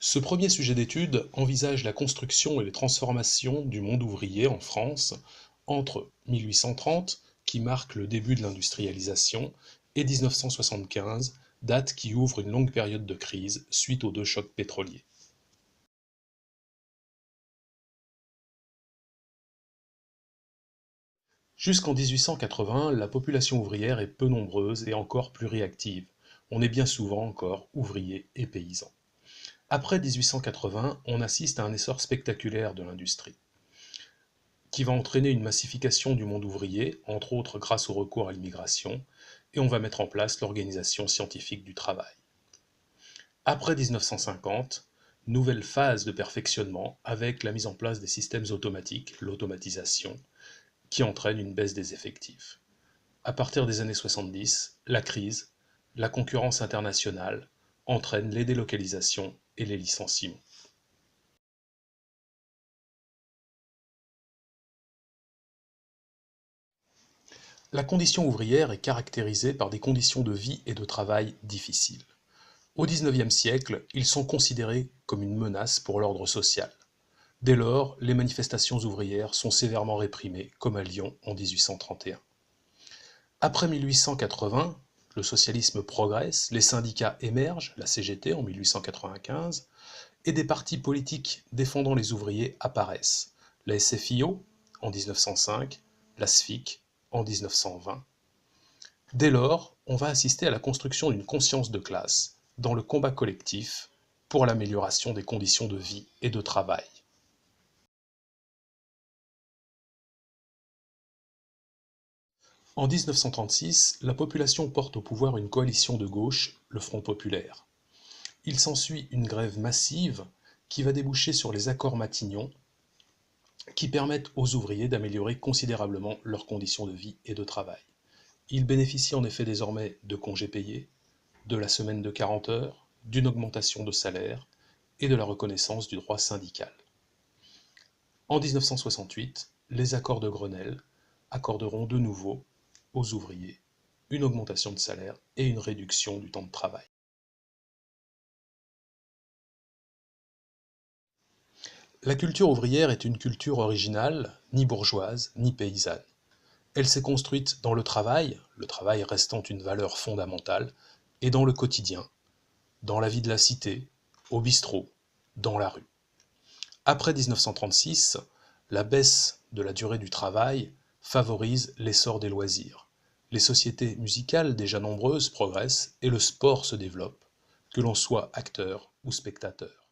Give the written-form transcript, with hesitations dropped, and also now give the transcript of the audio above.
Ce premier sujet d'étude envisage la construction et les transformations du monde ouvrier en France entre 1830, qui marque le début de l'industrialisation, et 1975, date qui ouvre une longue période de crise suite aux deux chocs pétroliers. Jusqu'en 1880, la population ouvrière est peu nombreuse et encore pluriactive. On est bien souvent encore ouvriers et paysans. Après 1880, on assiste à un essor spectaculaire de l'industrie, qui va entraîner une massification du monde ouvrier, entre autres grâce au recours à l'immigration, et on va mettre en place l'organisation scientifique du travail. Après 1950, nouvelle phase de perfectionnement avec la mise en place des systèmes automatiques, l'automatisation, qui entraîne une baisse des effectifs. À partir des années 70, la crise, la concurrence internationale entraînent les délocalisations et les licenciements. La condition ouvrière est caractérisée par des conditions de vie et de travail difficiles. Au XIXe siècle, ils sont considérés comme une menace pour l'ordre social. Dès lors, les manifestations ouvrières sont sévèrement réprimées, comme à Lyon en 1831. Après 1880, le socialisme progresse, les syndicats émergent, la CGT en 1895, et des partis politiques défendant les ouvriers apparaissent, la SFIO en 1905, la SFIC en 1920. Dès lors, on va assister à la construction d'une conscience de classe dans le combat collectif pour l'amélioration des conditions de vie et de travail. En 1936, la population porte au pouvoir une coalition de gauche, le Front populaire. Il s'ensuit une grève massive qui va déboucher sur les accords Matignon qui permettent aux ouvriers d'améliorer considérablement leurs conditions de vie et de travail. Ils bénéficient en effet désormais de congés payés, de la semaine de 40 heures, d'une augmentation de salaire et de la reconnaissance du droit syndical. En 1968, les accords de Grenelle accorderont de nouveau aux ouvriers une augmentation de salaire et une réduction du temps de travail. La culture ouvrière est une culture originale, ni bourgeoise, ni paysanne. Elle s'est construite dans le travail restant une valeur fondamentale, et dans le quotidien, dans la vie de la cité, au bistrot, dans la rue. Après 1936, la baisse de la durée du travail favorise l'essor des loisirs. Les sociétés musicales déjà nombreuses progressent et le sport se développe, que l'on soit acteur ou spectateur.